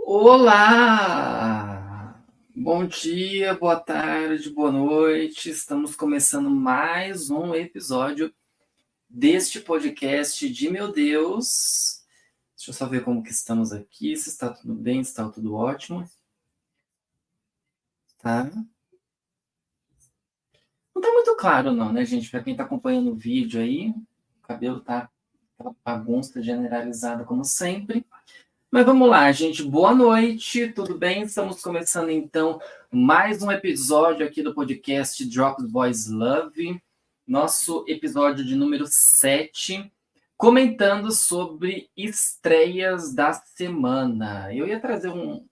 Olá! Bom dia, boa tarde, boa noite. Estamos começando mais um episódio deste podcast de Meu Deus. Deixa eu só ver como que estamos aqui, se está tudo bem, se está tudo ótimo. Tá? Não tá muito claro não, né, gente? Para quem está acompanhando o vídeo aí, o cabelo tá aquela bagunça generalizada como sempre. Mas vamos lá, gente. Boa noite, tudo bem? Estamos começando então mais um episódio aqui do podcast Drop the Boys Love, nosso episódio de número 7, comentando sobre estreias da semana. Eu ia trazer um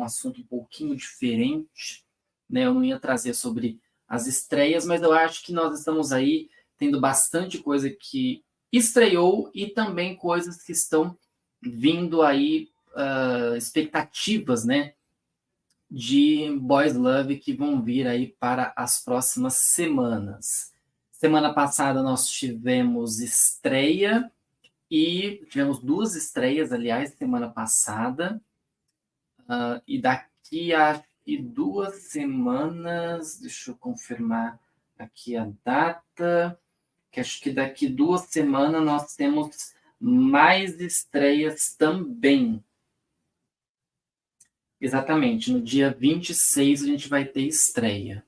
assunto um pouquinho diferente, né? Eu não ia trazer sobre as estreias, mas eu acho que nós estamos aí tendo bastante coisa que estreou e também coisas que estão vindo aí, expectativas, né, de Boys Love que vão vir aí para as próximas semanas. Semana passada nós tivemos estreia e tivemos duas estreias, aliás, semana passada. E daqui a 2 semanas, deixa eu confirmar aqui a data, que acho que daqui 2 semanas nós temos mais estreias também. Exatamente, no dia 26 a gente vai ter estreia.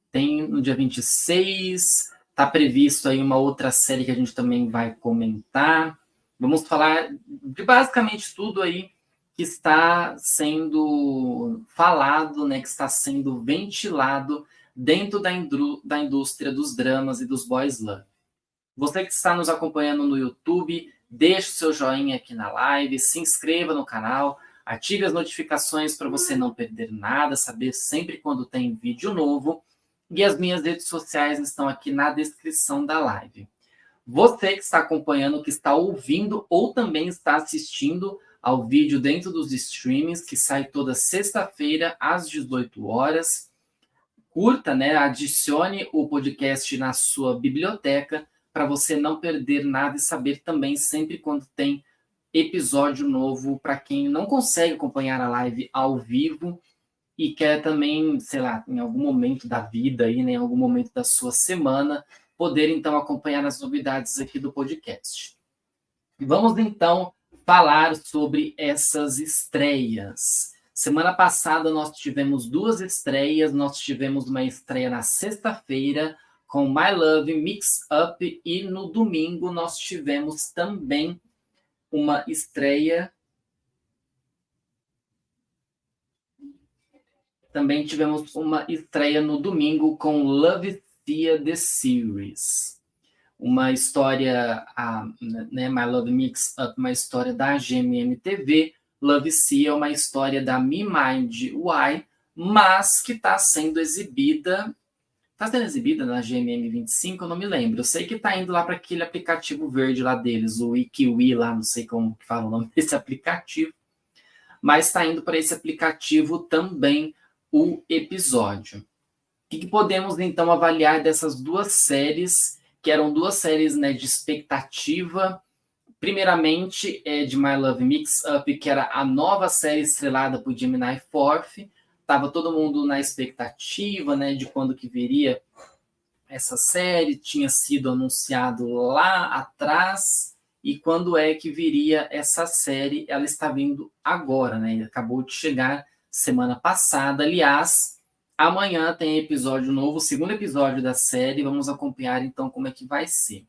Tem no dia 26, está previsto aí uma outra série que a gente também vai comentar. Vamos falar de basicamente tudo aí que está sendo falado, né, que está sendo ventilado dentro da indústria dos dramas e dos boys love. Você que está nos acompanhando no YouTube, deixe o seu joinha aqui na live, se inscreva no canal, ative as notificações para você não perder nada, saber sempre quando tem vídeo novo. E as minhas redes sociais estão aqui na descrição da live. Você que está acompanhando, que está ouvindo ou também está assistindo ao vídeo dentro dos streamings, que sai toda sexta-feira às 18 horas. Curta, né? Adicione o podcast na sua biblioteca para você não perder nada e saber também sempre quando tem episódio novo para quem não consegue acompanhar a live ao vivo e quer também, sei lá, em algum momento da vida aí, né, em algum momento da sua semana, poder então acompanhar as novidades aqui do podcast. Vamos então falar sobre essas estreias. Semana passada nós tivemos duas estreias, nós tivemos uma estreia na sexta-feira com My Love Mix Up e no domingo nós tivemos também uma estreia. Também tivemos uma estreia no domingo com Love Sia The Series. Uma história, né, My Love Mix Up, uma história da GMM TV. Love Sia é uma história da Me Mind Why, mas que está sendo exibida. Está sendo exibida na GMM 25, eu não me lembro. Eu sei que está indo lá para aquele aplicativo verde lá deles, o Ikiwi lá, não sei como que fala o nome desse aplicativo. Mas está indo para esse aplicativo também o episódio. O que podemos então avaliar dessas duas séries, que eram duas séries, né, de expectativa? Primeiramente, de My Love Mix Up, que era a nova série estrelada por Gemini Fourth. Tava todo mundo na expectativa, né, de quando que viria essa série. Tinha sido anunciado lá atrás. E quando é que viria essa série? Ela está vindo agora, né? Acabou de chegar semana passada. Aliás, amanhã tem episódio novo, o segundo episódio da série. Vamos acompanhar então como é que vai ser.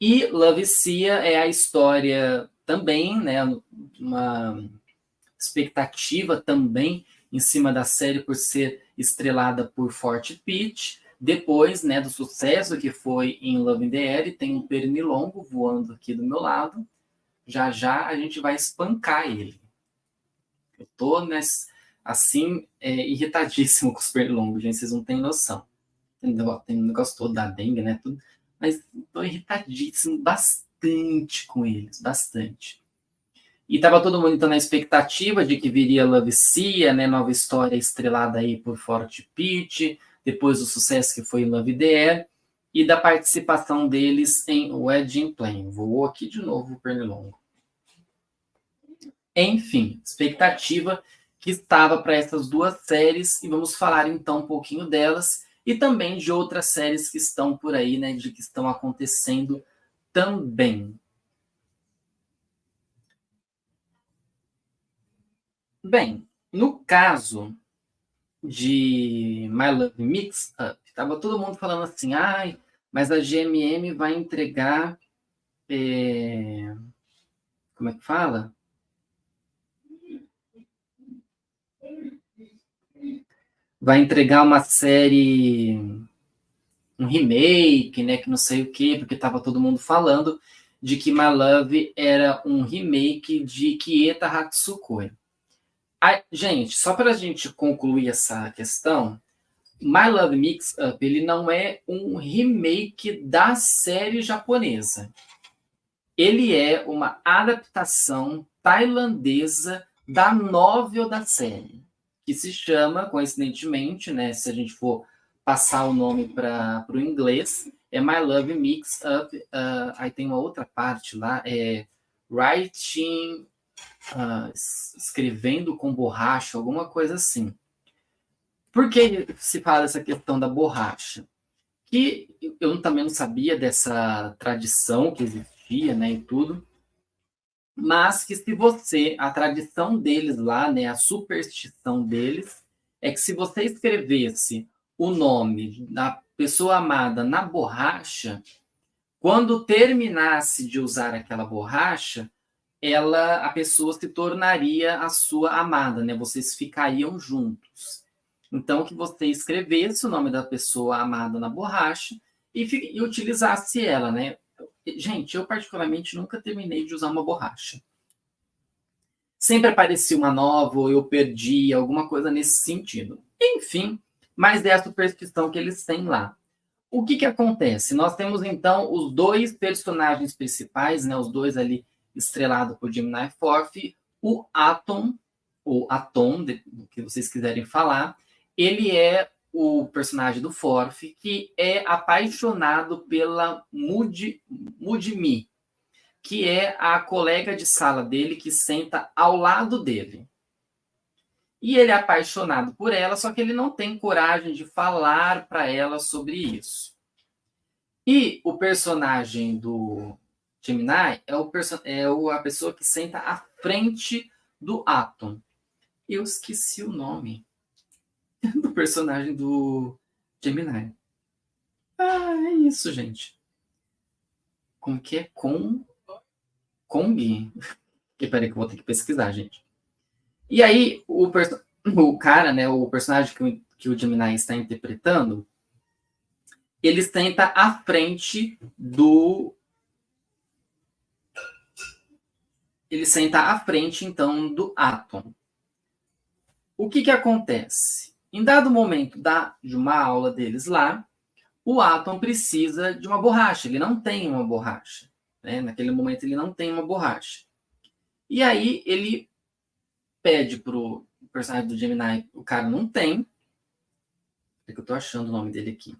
E Love Sia é a história também, né? Uma expectativa também em cima da série por ser estrelada por Forte Pitch. Depois, né, do sucesso que foi em Love in the Air, tem um pernilongo voando aqui do meu lado. Já já a gente vai espancar ele. Eu tô assim, irritadíssimo com os pernilongos, gente, vocês não têm noção. Tem um negócio todo da dengue, né? Tudo, mas tô irritadíssimo bastante com eles, bastante. E estava todo mundo então na expectativa de que viria Love Sia, né, nova história estrelada aí por Forte Pitch, depois do sucesso que foi Love the Air, e da participação deles em Wedding Plan. Voou aqui de novo o pernilongo. Enfim, expectativa que estava para essas duas séries, e vamos falar então um pouquinho delas e também de outras séries que estão por aí, né, de que estão acontecendo também. Bem, no caso de My Love Mix Up, tava todo mundo falando assim, ai, mas a GMM vai entregar, como é que fala? Vai entregar uma série, um remake, né, que não sei o quê, porque tava todo mundo falando de que My Love era um remake de Kieta Hatsukoi. Gente, só para a gente concluir essa questão, My Love Mix Up, ele não é um remake da série japonesa. Ele é uma adaptação tailandesa da novel da série, que se chama, coincidentemente, né, se a gente for passar o nome para o inglês, é My Love Mix Up. Aí tem uma outra parte lá, é Writing, escrevendo com borracha, alguma coisa assim. Por que se fala dessa questão da borracha? Que eu também não sabia dessa tradição que existia, né, e tudo, mas que se você, a tradição deles lá, né, a superstição deles, é que se você escrevesse o nome da pessoa amada na borracha, quando terminasse de usar aquela borracha, a pessoa se tornaria a sua amada, né? Vocês ficariam juntos. Então, que você escrevesse o nome da pessoa amada na borracha e utilizasse ela, né? Gente, eu particularmente nunca terminei de usar uma borracha. Sempre aparecia uma nova, ou eu perdi, alguma coisa nesse sentido. Enfim, mas é a superstição que eles têm lá. O que acontece? Nós temos, então, os dois personagens principais, né, os dois ali estrelados por Gemini Fourth, o Atom, ou Atom, o que vocês quiserem falar, ele é o personagem do Fourth, que é apaixonado pela Mudimi, que é a colega de sala dele que senta ao lado dele. E ele é apaixonado por ela, só que ele não tem coragem de falar para ela sobre isso. E o personagem do Gemini é a pessoa que senta à frente do Atom. Eu esqueci o nome do personagem do Gemini. É isso, gente. Como que é? Kong? Peraí que eu vou ter que pesquisar, gente. E aí, o cara, né, o personagem que o Gemini está interpretando, ele senta à frente do... Ele senta à frente, então, do Atom. O que acontece? Em dado momento de uma aula deles lá, o Atom precisa de uma borracha. Ele não tem uma borracha. Né? Naquele momento, ele não tem uma borracha. E aí, ele pede pro personagem do Gemini, o cara não tem. É que eu tô achando o nome dele aqui.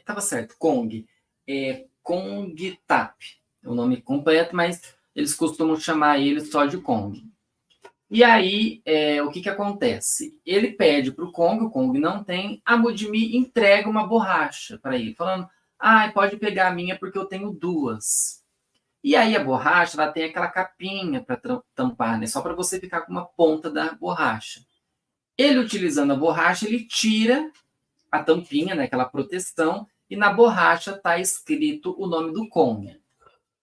Tava certo, Kong. Kong Tap. É o nome completo, mas eles costumam chamar ele só de Kong. E aí, o que acontece? Ele pede para o Kong não tem, a Mudimi entrega uma borracha para ele, falando, pode pegar a minha porque eu tenho duas. E aí a borracha, ela tem aquela capinha para tampar, né? Só para você ficar com uma ponta da borracha. Ele, utilizando a borracha, ele tira a tampinha, né? Aquela proteção, e na borracha está escrito o nome do Kong.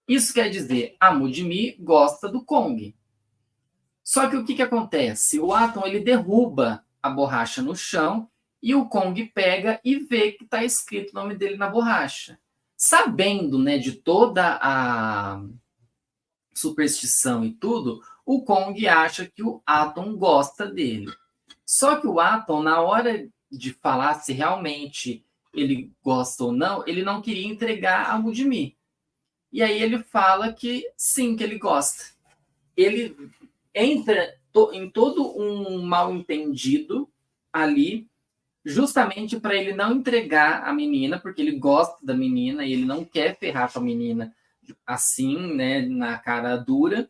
Isso quer dizer, a Mudimi gosta do Kong. Só que o que acontece? O Atom, ele derruba a borracha no chão e o Kong pega e vê que está escrito o nome dele na borracha. Sabendo, né, de toda a superstição e tudo, o Kong acha que o Atom gosta dele. Só que o Atom, na hora de falar se realmente ele gosta ou não, ele não queria entregar a Mudimi. E aí ele fala que sim, que ele gosta. Ele entra em todo um mal-entendido ali, justamente para ele não entregar a menina, porque ele gosta da menina e ele não quer ferrar com a menina assim, né, na cara dura.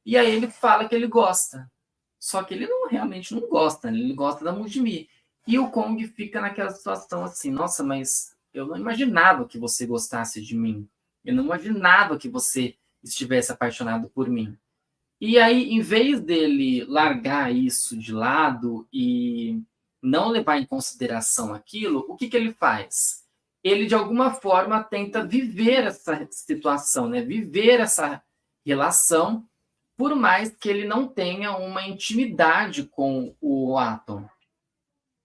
E aí ele fala que ele gosta. Só que ele realmente não gosta, né? Ele gosta da Mujimi. E o Kong fica naquela situação assim, nossa, mas eu não imaginava que você gostasse de mim. Eu não imaginava que você estivesse apaixonado por mim. E aí, em vez dele largar isso de lado e não levar em consideração aquilo, o que, que ele faz? Ele, de alguma forma, tenta viver essa situação, né? Viver essa relação, por mais que ele não tenha uma intimidade com o Atom.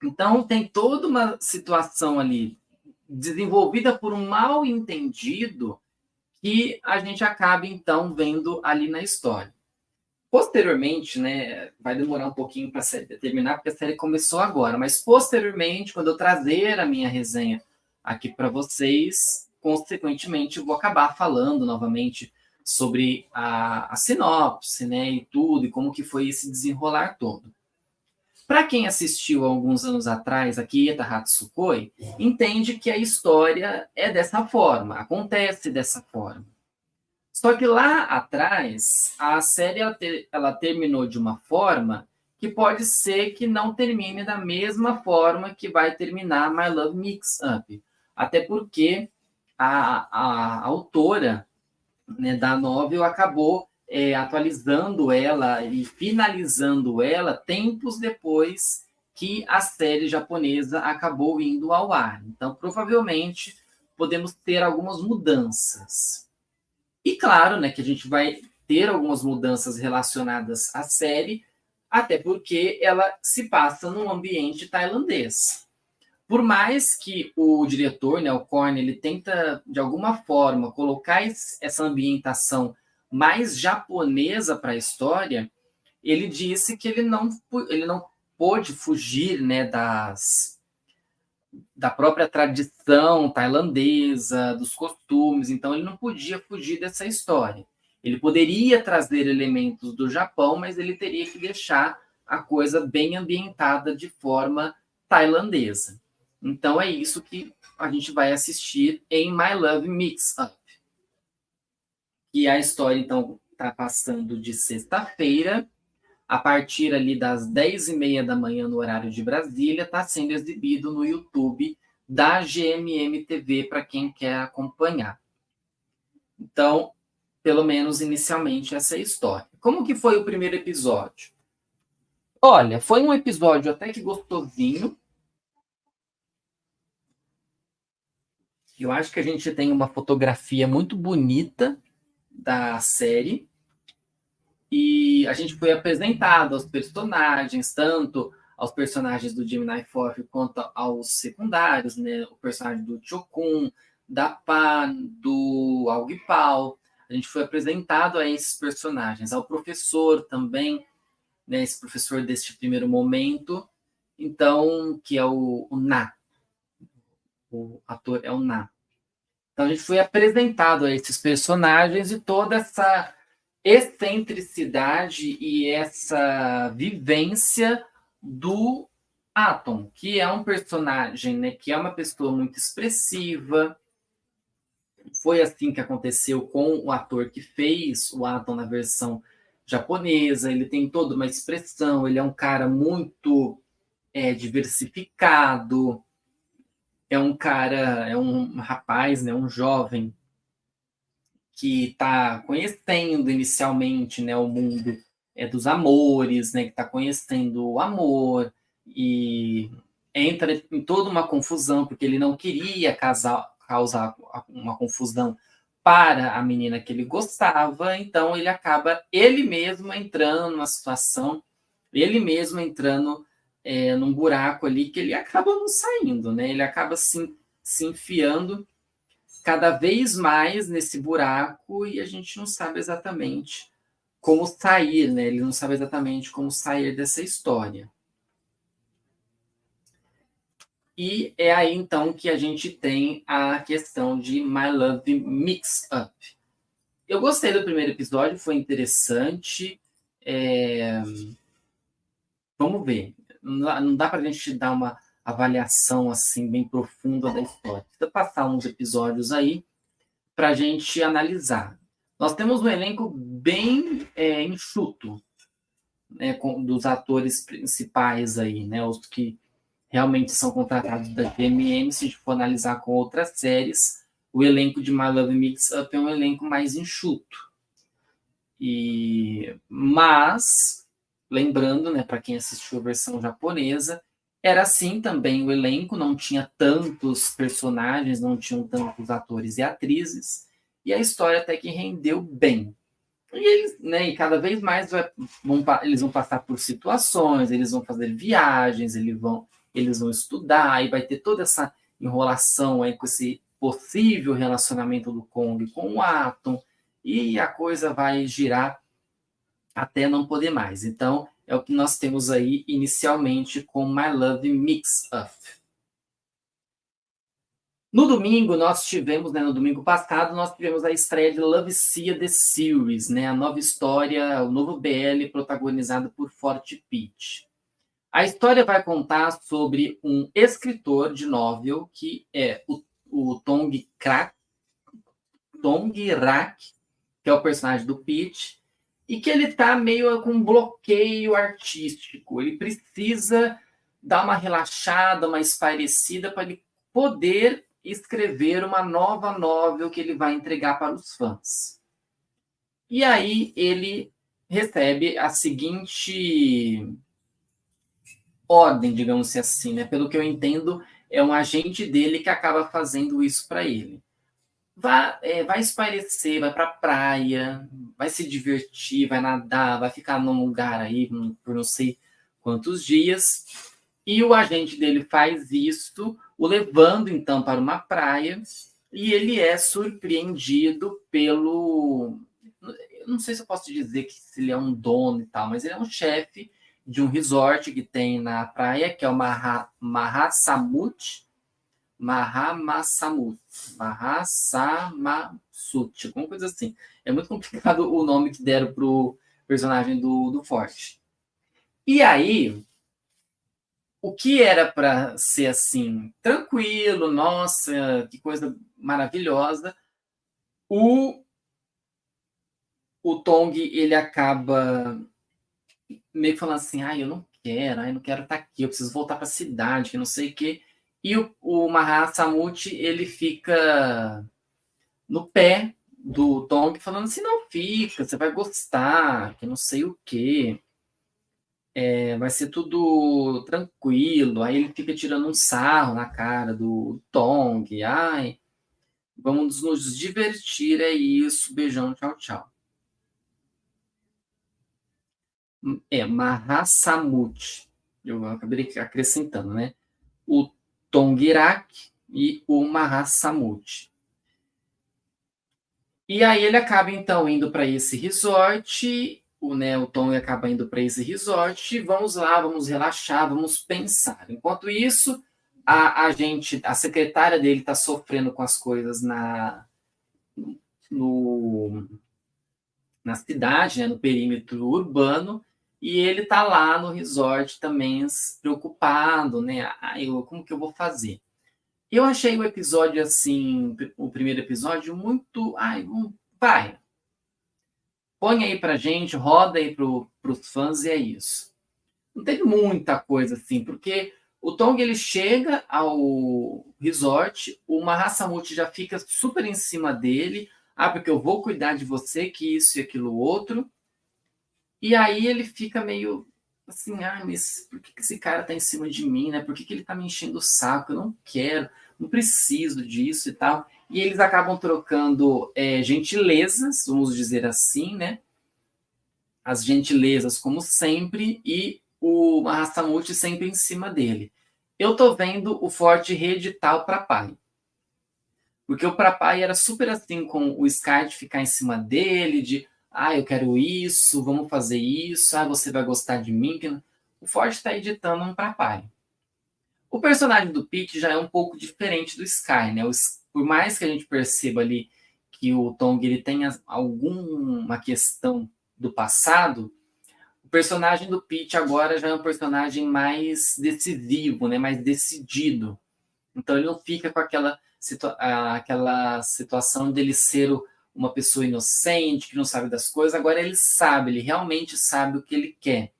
Então, tem toda uma situação ali desenvolvida por um mal entendido que a gente acaba, então, vendo ali na história. Posteriormente, né, vai demorar um pouquinho para a série terminar, porque a série começou agora, mas posteriormente, quando eu trazer a minha resenha aqui para vocês, consequentemente, eu vou acabar falando novamente sobre a sinopse, né, e tudo, e como que foi esse desenrolar todo. Para quem assistiu alguns anos atrás aqui, Ita Hatsukoi, entende que a história é dessa forma, acontece dessa forma. Só que lá atrás, a série ela terminou de uma forma que pode ser que não termine da mesma forma que vai terminar My Love Mix-Up. Até porque a autora, né, da novel acabou atualizando ela e finalizando ela tempos depois que a série japonesa acabou indo ao ar. Então, provavelmente, podemos ter algumas mudanças. E claro, né, que a gente vai ter algumas mudanças relacionadas à série, até porque ela se passa num ambiente tailandês. Por mais que o diretor, né, o Korn, ele tenta, de alguma forma, colocar essa ambientação mais japonesa para a história, ele disse que ele não pôde fugir, né, da própria tradição tailandesa, dos costumes, então ele não podia fugir dessa história. Ele poderia trazer elementos do Japão, mas ele teria que deixar a coisa bem ambientada de forma tailandesa. Então é isso que a gente vai assistir em My Love Mix-Up. E a história, então, está passando de sexta-feira, a partir ali das 10h30 da manhã no horário de Brasília, está sendo exibido no YouTube da GMM TV para quem quer acompanhar. Então, pelo menos inicialmente, essa é a história. Como que foi o primeiro episódio? Olha, foi um episódio até que gostosinho. Eu acho que a gente tem uma fotografia muito bonita da série. E a gente foi apresentado aos personagens, tanto aos personagens do Gemini Fourth quanto aos secundários, né? O personagem do Chokun, da Pan, do Augipal. A gente foi apresentado a esses personagens, ao professor também, né? Esse professor deste primeiro momento, então, que é o Na. O ator é o Na. Então a gente foi apresentado a esses personagens e toda essa excentricidade e essa vivência do Atom, que é um personagem, né, que é uma pessoa muito expressiva. Foi assim que aconteceu com o ator que fez o Atom na versão japonesa. Ele tem toda uma expressão, ele é um cara muito diversificado, é um cara, é um rapaz, né, um jovem que está conhecendo inicialmente, né, o mundo dos amores, né, que está conhecendo o amor e entra em toda uma confusão porque ele não queria causar uma confusão para a menina que ele gostava, então ele acaba ele mesmo entrando numa situação, ele mesmo entrando num buraco ali que ele acaba não saindo, né? Ele acaba se enfiando cada vez mais nesse buraco e a gente não sabe exatamente como sair, né? Ele não sabe exatamente como sair dessa história. E é aí, então, que a gente tem a questão de My Love Mix-Up. Eu gostei do primeiro episódio, foi interessante. Vamos ver. Não dá para a gente dar uma avaliação assim bem profunda da história. Precisa passar uns episódios aí para a gente analisar. Nós temos um elenco bem enxuto, né, dos atores principais aí, né, os que realmente são contratados da GMM. Se a gente for analisar com outras séries, o elenco de My Love Mix Up é um elenco mais enxuto. Mas, lembrando, né, para quem assistiu a versão japonesa, era assim também o elenco, não tinha tantos personagens, não tinham tantos atores e atrizes, e a história até que rendeu bem. E eles, né, e cada vez mais eles vão passar por situações, eles vão fazer viagens, eles vão estudar, e vai ter toda essa enrolação aí com esse possível relacionamento do Kong com o Atom, e a coisa vai girar até não poder mais. Então, é o que nós temos aí inicialmente com My Love Mix Up. No domingo, nós tivemos, né, no domingo passado, nós tivemos a estreia de Love Sia The Series, né, a nova história, o novo BL protagonizado por Forte Peach. A história vai contar sobre um escritor de novel, que é o Tong Rak, que é o personagem do Peach, e que ele tá meio com um bloqueio artístico. Ele precisa dar uma relaxada, uma espairecida para ele poder escrever uma nova novel que ele vai entregar para os fãs. E aí ele recebe a seguinte ordem, digamos assim, né? Pelo que eu entendo, é um agente dele que acaba fazendo isso para ele. Vai espairecer, vai pra praia, vai se divertir, vai nadar, vai ficar num lugar aí por não sei quantos dias. E o agente dele faz isso, o levando então para uma praia, e ele é surpreendido pelo. Eu não sei se eu posso dizer que ele é um dono e tal, mas ele é um chefe de um resort que tem na praia, que é o Mahasamut, Mahasamasuti, alguma coisa assim. É muito complicado o nome que deram pro personagem do Forte. E aí, o que era para ser assim, tranquilo, nossa, que coisa maravilhosa, o, o Tong, ele acaba meio que falando assim, eu não quero estar aqui, eu preciso voltar para a cidade, que não sei o quê. E o Mahasamuti, ele fica no pé do Tong, falando assim, não fica, você vai gostar, que não sei o quê, vai ser tudo tranquilo. Aí ele fica tirando um sarro na cara do Tong, ai, vamos nos divertir, é isso, beijão, tchau, tchau. Mahasamut, eu acabei acrescentando, né? O Tongirak e o Mahasamut. E aí ele acaba então indo para esse resort, o Tom acaba indo para esse resort, vamos lá, vamos relaxar, vamos pensar. Enquanto isso, a secretária dele está sofrendo com as coisas no, na cidade, né, no perímetro urbano, e ele está lá no resort também preocupado, né? Como que eu vou fazer? Eu achei o episódio assim, o primeiro episódio muito, vai, põe aí pra gente, roda aí pros fãs e é isso. Não teve muita coisa assim, porque o Tong ele chega ao resort, o Mahasamuti já fica super em cima dele, porque eu vou cuidar de você, que isso e aquilo outro. E aí ele fica meio assim, mas por que esse cara tá em cima de mim, né? Por que ele tá me enchendo o saco? Eu não quero, não preciso disso e tal. E eles acabam trocando gentilezas, vamos dizer assim, né? As gentilezas, como sempre, e o Mahasamuti sempre em cima dele. Eu tô vendo o Forte reeditar o Prapai. Porque o Prapai era super assim com o Sky de ficar em cima dele, de eu quero isso, vamos fazer isso, você vai gostar de mim. O Forte está editando um Prapai. O personagem do Pete já é um pouco diferente do Sky, né? Por mais que a gente perceba ali que o Tong ele tenha alguma questão do passado, o personagem do Pete agora já é um personagem mais decisivo, né? Mais decidido. Então ele não fica com aquela situação dele ser uma pessoa inocente, que não sabe das coisas. Agora ele sabe, ele realmente sabe o que ele quer.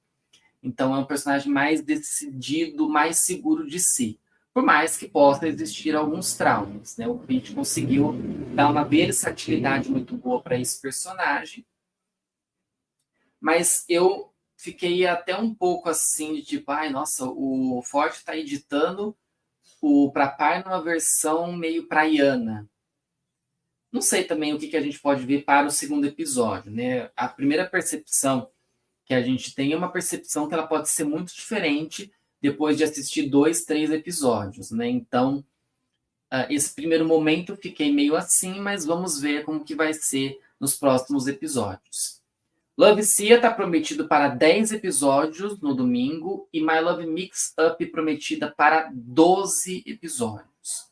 Então é um personagem mais decidido, mais seguro de si. Por mais que possa existir alguns traumas, né? O Pitt conseguiu dar uma versatilidade muito boa para esse personagem. Mas eu fiquei até um pouco assim, de tipo, ai, nossa, o Ford está editando o Pra Par numa versão meio praiana. Não sei também o que a gente pode ver para o segundo episódio, né? A primeira percepção que a gente tem é uma percepção que ela pode ser muito diferente depois de assistir 2, 3 episódios, né? Então, esse primeiro momento eu fiquei meio assim, mas vamos ver como que vai ser nos próximos episódios. Love Sia está prometido para 10 episódios no domingo e My Love Mix Up prometida para 12 episódios.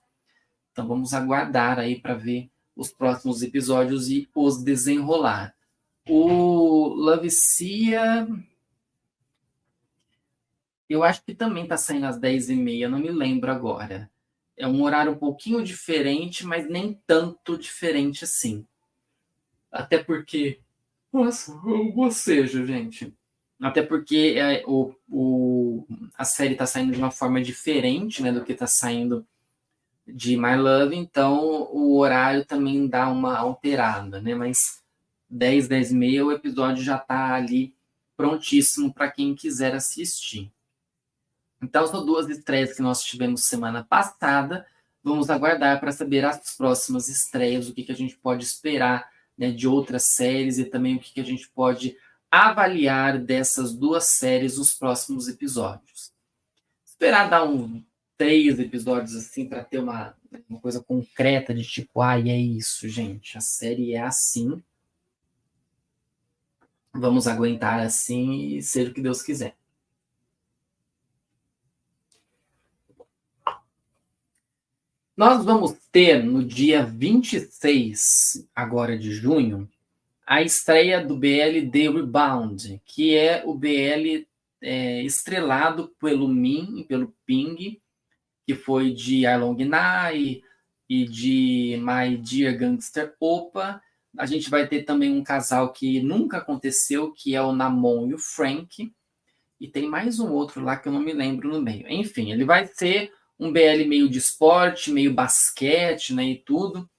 Então vamos aguardar aí para ver os próximos episódios e os desenrolar. O Love Sia, eu acho que também está saindo às 10h30, não me lembro agora. É um horário um pouquinho diferente, mas nem tanto diferente assim. Até porque... Nossa, o bocejo, gente. Até porque a série está saindo de uma forma diferente, né, do que está saindo de My Love, então o horário também dá uma alterada, né? Mas 10, 10h30 o episódio já está ali prontíssimo para quem quiser assistir. Então são 2 estreias que nós tivemos semana passada. Vamos aguardar para saber as próximas estreias, o que a gente pode esperar, né, de outras séries e também o que a gente pode avaliar dessas 2 séries nos próximos episódios. Esperar dar 3 episódios assim para ter uma coisa concreta de tipo, é isso, gente, a série é assim. Vamos aguentar assim e seja o que Deus quiser. Nós vamos ter no dia 26 agora de junho a estreia do BL The Rebound, que é o BL estrelado pelo Min e pelo Ping, que foi de Along Night e de My Dear Gangster Oppa. A gente vai ter também um casal que nunca aconteceu, que é o Namon e o Frank. E tem mais um outro lá que eu não me lembro no meio. Enfim, ele vai ser um BL meio de esporte, meio basquete, né, e tudo.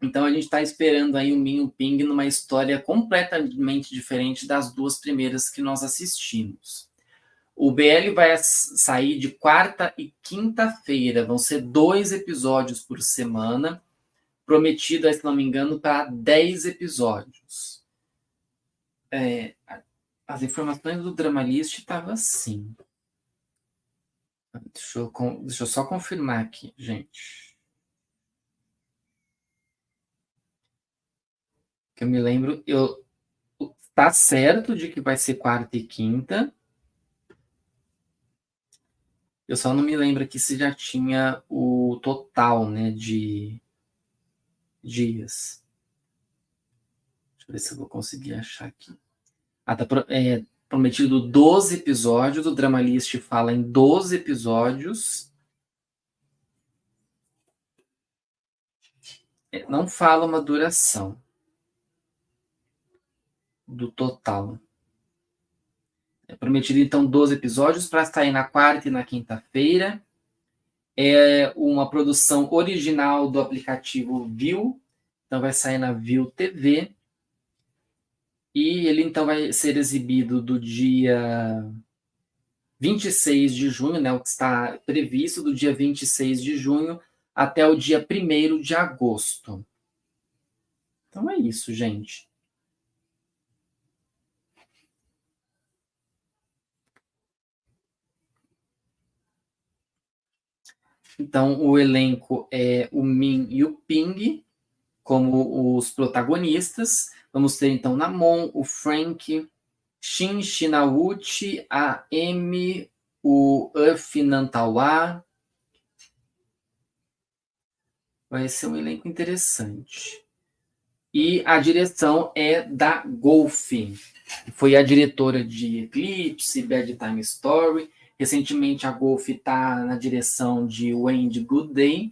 Então a gente está esperando aí o Min e o Ping numa história completamente diferente das 2 primeiras que nós assistimos. O BL vai sair de quarta e quinta-feira. Vão ser 2 episódios por semana, prometido, se não me engano, para 10 episódios. As informações do Dramalist estavam assim. Deixa eu só confirmar aqui, gente. Que eu me lembro, tá certo de que vai ser quarta e quinta. Eu só não me lembro aqui se já tinha o total, né, de dias. Deixa eu ver se eu vou conseguir achar aqui. Tá prometido 12 episódios. O Dramalist fala em 12 episódios. Não fala uma duração do total. É prometido, então, 12 episódios para sair na quarta e na quinta-feira. É uma produção original do aplicativo Viu. Então, vai sair na Viu TV. E ele, então, vai ser exibido do dia 26 de junho, né, o que está previsto, do dia 26 de junho até o dia 1º de agosto. Então é isso, gente. Então, o elenco é o Min e o Ping como os protagonistas. Vamos ter, então, Namon, o Frank, Shin Shinawuchi, a Emi, o Uff Nantawa. Vai ser um elenco interessante. E a direção é da Golf, que foi a diretora de Eclipse, Bad Time Story. Recentemente a Golf está na direção de Wendy Good Day,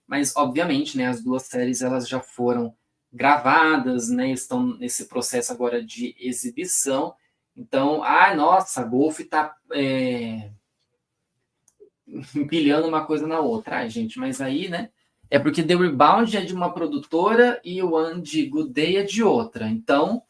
mas obviamente, né, as 2 séries elas já foram gravadas, né? Estão nesse processo agora de exibição. Então, nossa, a Golf está empilhando uma coisa na outra. Gente, mas aí, né? É porque The Rebound é de uma produtora e o Andy Good Day é de outra. Então,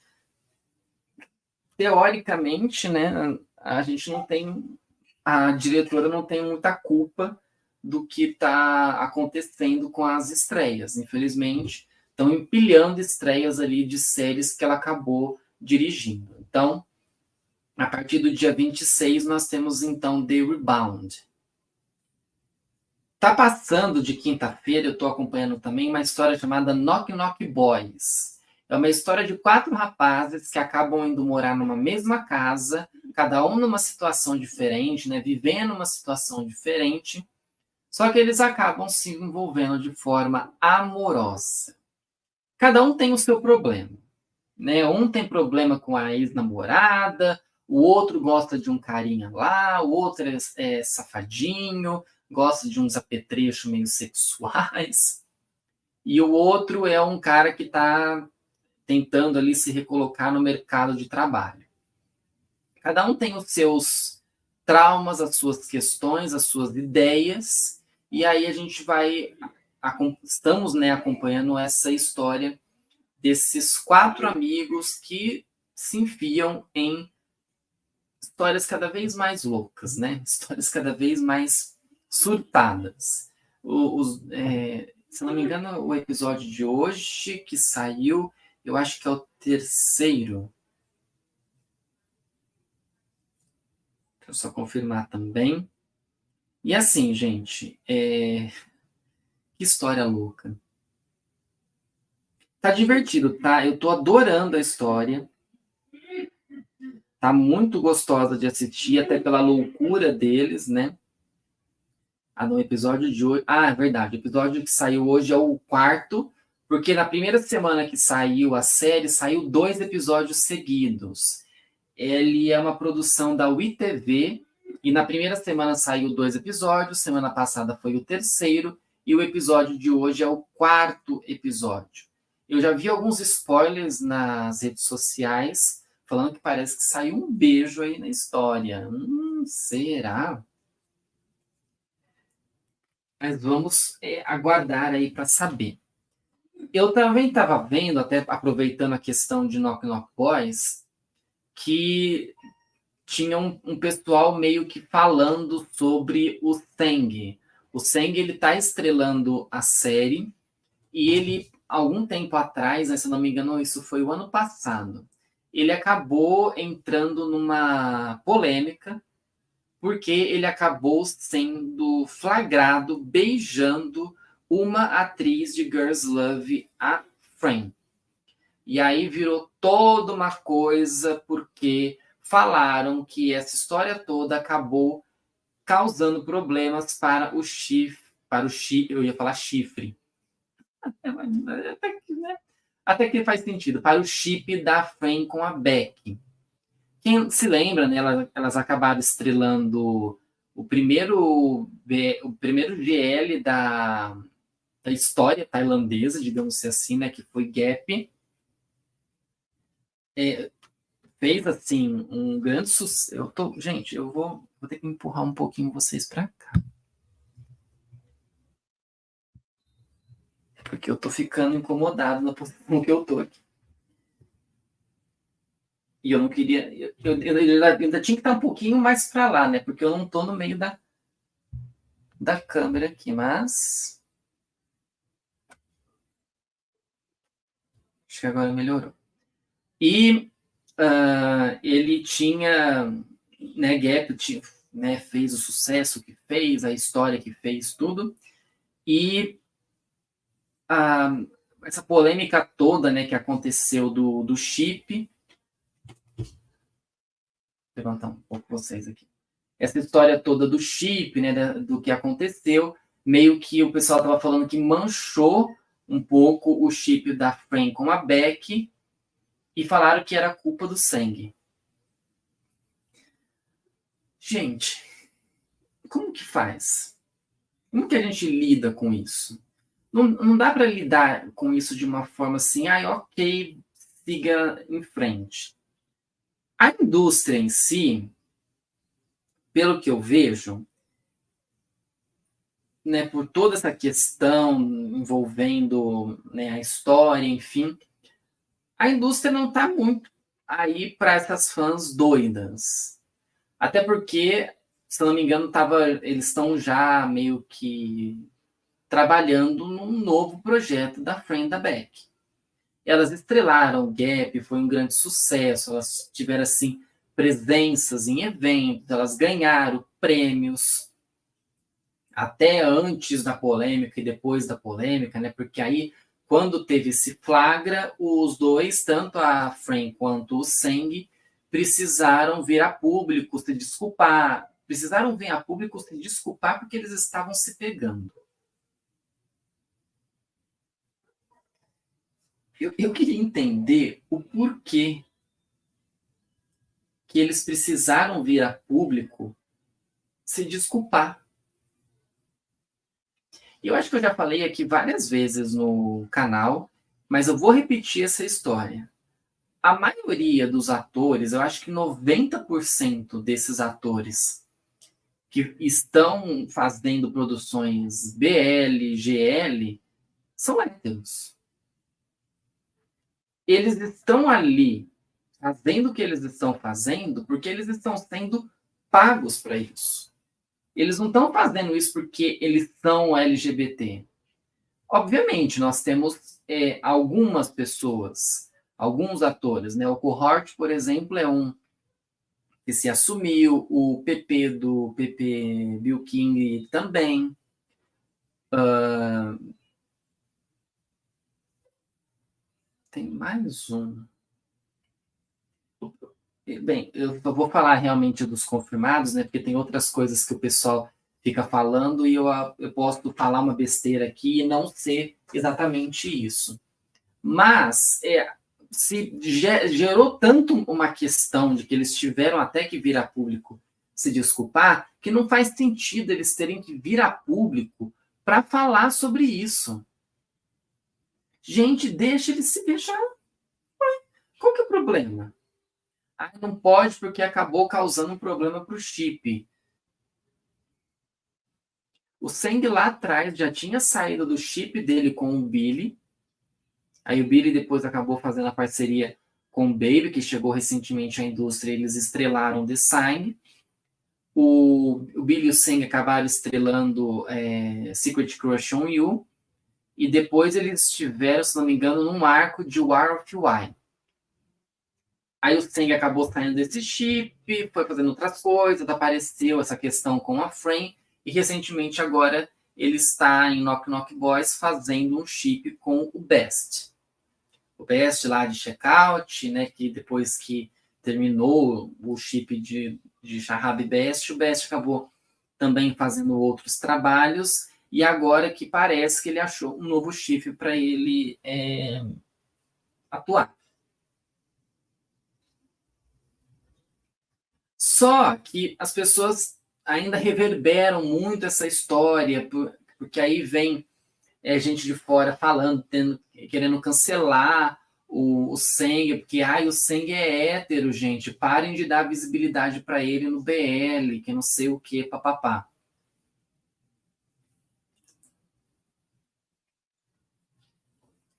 teoricamente, né, a gente não tem, a diretora não tem muita culpa do que está acontecendo com as estreias. Infelizmente, estão empilhando estreias ali de séries que ela acabou dirigindo. Então, a partir do dia 26, nós temos, então, The Rebound. Tá passando de quinta-feira, eu estou acompanhando também uma história chamada Knock Knock Boys. É uma história de 4 rapazes que acabam indo morar numa mesma casa, cada um numa situação diferente, né, vivendo uma situação diferente, só que eles acabam se envolvendo de forma amorosa. Cada um tem o seu problema, né? Um tem problema com a ex-namorada, o outro gosta de um carinha lá, o outro é safadinho, gosta de uns apetrechos meio sexuais, e o outro é um cara que está tentando ali se recolocar no mercado de trabalho. Cada um tem os seus traumas, as suas questões, as suas ideias, e aí a gente estamos, né, acompanhando essa história desses 4 amigos que se enfiam em histórias cada vez mais loucas, né? Histórias cada vez mais surtadas. Se não me engano, o episódio de hoje que saiu, eu acho que é o 3º. Deixa eu só confirmar também. E assim, gente, que história louca. Tá divertido, tá? Eu tô adorando a história. Tá muito gostosa de assistir, até pela loucura deles, né? No episódio de hoje. É verdade. O episódio que saiu hoje é o 4º, porque na primeira semana que saiu a série, saiu 2 episódios seguidos. Ele é uma produção da WeTV, e na primeira semana saiu 2 episódios, semana passada foi o 3º, e o episódio de hoje é o 4º episódio. Eu já vi alguns spoilers nas redes sociais, falando que parece que saiu um beijo aí na história. Será? Mas vamos aguardar aí para saber. Eu também estava vendo, até aproveitando a questão de Knock Knock Boys, que tinha um pessoal meio que falando sobre o Seng. O Seng, ele está estrelando a série, e ele, algum tempo atrás, né, se não me engano, isso foi o ano passado, ele acabou entrando numa polêmica, porque ele acabou sendo flagrado beijando uma atriz de Girls Love, a Fran. E aí virou toda uma coisa, porque falaram que essa história toda acabou causando problemas para o chifre, eu ia falar chifre. Até que faz sentido, para o chip da Fran com a Beck. Quem se lembra, né, elas acabaram estrelando o primeiro GL da história tailandesa, digamos assim, né, que foi Gap. Fez, assim, um grande sucesso. Gente, eu vou ter que empurrar um pouquinho vocês para cá. Porque eu tô ficando incomodado na posição que eu tô aqui. E eu não queria. Eu ainda tinha que estar um pouquinho mais para lá, né? Porque eu não tô no meio da câmera aqui, mas. Acho que agora melhorou. E ele tinha. Né, Gap tinha, né, fez o sucesso que fez, a história que fez, tudo. E essa polêmica toda, né, que aconteceu do chip. Vou levantar um pouco vocês aqui. Essa história toda do chip, né, do que aconteceu, meio que o pessoal estava falando que manchou um pouco o chip da Fran com a Beck, e falaram que era culpa do sangue. Gente, como que faz? Como que a gente lida com isso? não dá para lidar com isso de uma forma assim, ok, siga em frente. A indústria em si, pelo que eu vejo, né, por toda essa questão envolvendo, né, a história, enfim, a indústria não está muito aí para essas fãs doidas. Até porque, se não me engano, eles estão já meio que trabalhando num novo projeto da Fran e da Beck. Elas estrelaram o Gap, foi um grande sucesso, elas tiveram assim presenças em eventos, elas ganharam prêmios até antes da polêmica e depois da polêmica, né? Porque aí, quando teve esse flagra, os dois, tanto a Fran quanto o Seng, precisaram vir a público se desculpar. Precisaram vir a público se desculpar porque eles estavam se pegando. Eu queria entender o porquê que eles precisaram vir a público se desculpar. Eu acho que eu já falei aqui várias vezes no canal, mas eu vou repetir essa história. A maioria dos atores, eu acho que 90% desses atores que estão fazendo produções BL, GL, são héteros. Eles estão ali fazendo o que eles estão fazendo porque eles estão sendo pagos para isso. Eles não estão fazendo isso porque eles são LGBT. Obviamente, nós temos algumas pessoas, alguns atores, né? O Cohort, por exemplo, é um que se assumiu, o PP do PP Bill King também. Tem mais um. Bem, eu vou falar realmente dos confirmados, né? Porque tem outras coisas que o pessoal fica falando e eu posso falar uma besteira aqui e não ser exatamente isso. Mas se gerou tanto uma questão de que eles tiveram até que vir a público se desculpar, que não faz sentido eles terem que vir a público para falar sobre isso. Gente, deixa eles se beijar. Qual que é o problema? Não pode porque acabou causando um problema para o chip. O Seng lá atrás já tinha saído do chip dele com o Billy. Aí o Billy depois acabou fazendo a parceria com o Baby, que chegou recentemente à indústria, eles estrelaram The Sign. O Billy e o Seng acabaram estrelando Secret Crush on You. E depois eles tiveram, se não me engano, num arco de War of Wine. Aí o Seng acabou saindo desse chip, foi fazendo outras coisas, apareceu essa questão com a Fran, e recentemente agora ele está em Knock Knock Boys fazendo um chip com o Best. O Best lá de Checkout, né, que depois que terminou o chip de Shahab e Best, o Best acabou também fazendo outros trabalhos, e agora que parece que ele achou um novo chip para ele atuar. Só que as pessoas ainda reverberam muito essa história, porque aí vem gente de fora falando, querendo cancelar o Seng, porque o Seng é hétero, gente, parem de dar visibilidade para ele no BL, que não sei o que, papapá.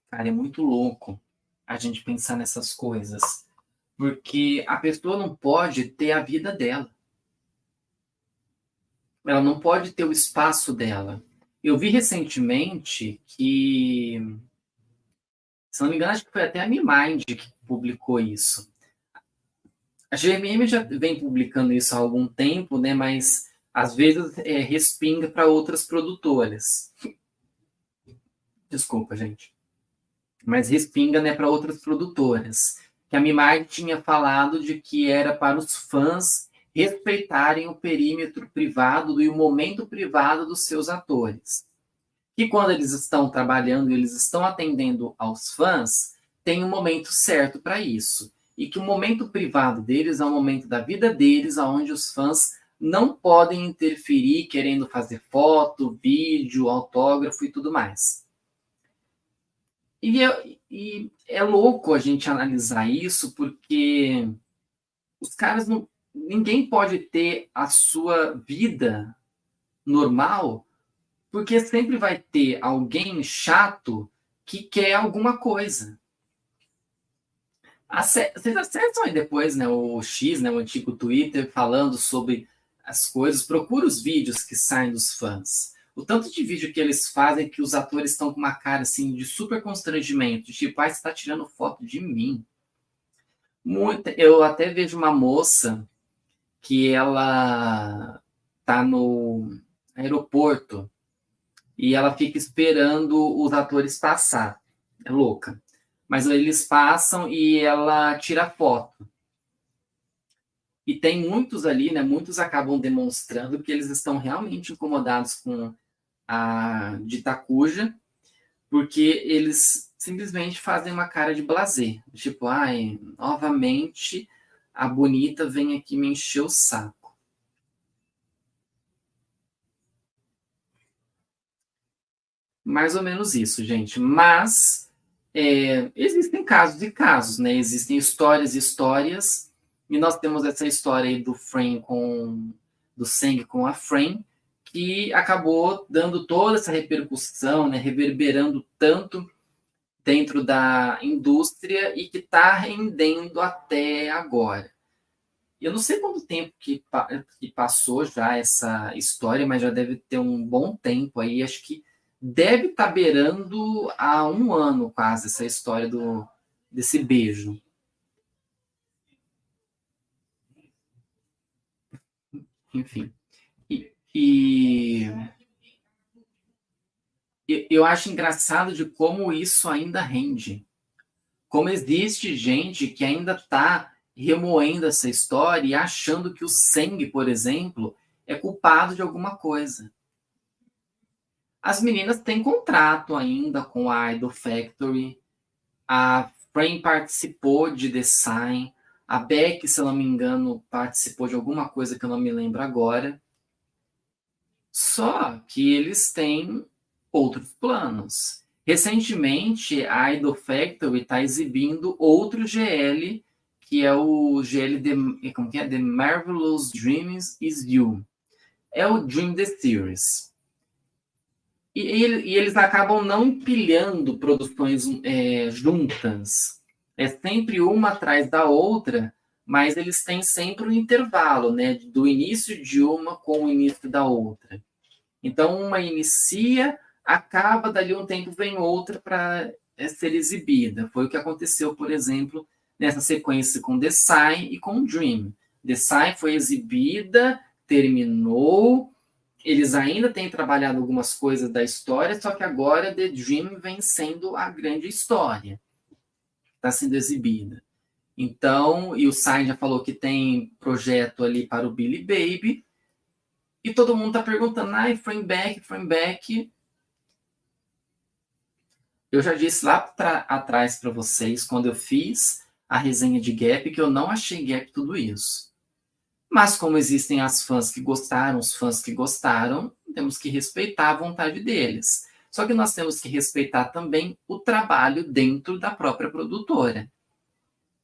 Cara, é muito louco a gente pensar nessas coisas, porque a pessoa não pode ter a vida dela. Ela não pode ter o espaço dela. Eu vi recentemente que, se não me engano, acho que foi até a MeMind que publicou isso. A GMM já vem publicando isso há algum tempo, né? Mas às vezes respinga para outras produtoras. Desculpa, gente. Mas respinga, né, para outras produtoras. Que a MeMind tinha falado de que era para os fãs respeitarem o perímetro privado e o momento privado dos seus atores. Que quando eles estão trabalhando, eles estão atendendo aos fãs, tem um momento certo para isso. E que o momento privado deles é o momento da vida deles, onde os fãs não podem interferir querendo fazer foto, vídeo, autógrafo e tudo mais. E é louco a gente analisar isso, porque os caras não. Ninguém pode ter a sua vida normal, porque sempre vai ter alguém chato que quer alguma coisa. Vocês acessam aí depois, né, o X, né, o antigo Twitter, falando sobre as coisas. Procura os vídeos que saem dos fãs. O tanto de vídeo que eles fazem que os atores estão com uma cara assim de super constrangimento, tipo, ah, você está tirando foto de mim. Eu até vejo uma moça que ela tá no aeroporto e ela fica esperando os atores passar. É louca. Mas eles passam e ela tira foto. E tem muitos ali, né? Muitos acabam demonstrando que eles estão realmente incomodados com a de Itacuja, porque eles simplesmente fazem uma cara de blasé. Tipo, ai, novamente a bonita vem aqui me encher o saco. Mais ou menos isso, gente. Mas existem casos e casos, né? Existem histórias e histórias. E nós temos essa história aí do Frame com do Seng com a Frame, que acabou dando toda essa repercussão, né? Reverberando tanto dentro da indústria e que está rendendo até agora. Eu não sei quanto tempo que passou já essa história, mas já deve ter um bom tempo aí. Acho que deve estar beirando há um ano quase essa história desse beijo. Enfim. E eu acho engraçado de como isso ainda rende. Como existe gente que ainda está remoendo essa história e achando que o Seng, por exemplo, é culpado de alguma coisa. As meninas têm contrato ainda com a Idol Factory. A Frame participou de The Sign. A Beck, se eu não me engano, participou de alguma coisa que eu não me lembro agora. Só que eles têm outros planos. Recentemente, a Idol Factory está exibindo outro GL, que é o GL como que é? The Marvelous Dreams Is You. É o Dream the Series. E eles acabam não empilhando produções juntas. É sempre uma atrás da outra, mas eles têm sempre um intervalo, né? Do início de uma com o início da outra. Então, uma inicia, acaba, dali um tempo vem outra para ser exibida. Foi o que aconteceu, por exemplo, nessa sequência com The Sign e com Dream. The Sign foi exibida, terminou, eles ainda têm trabalhado algumas coisas da história, só que agora The Dream vem sendo a grande história, está sendo exibida. Então, e o Sign já falou que tem projeto ali para o Billy Baby, e todo mundo está perguntando, frame back, frame back. Eu já disse lá atrás para vocês, quando eu fiz a resenha de Gap, que eu não achei Gap tudo isso. Mas como existem as fãs que gostaram, os fãs que gostaram, temos que respeitar a vontade deles. Só que nós temos que respeitar também o trabalho dentro da própria produtora.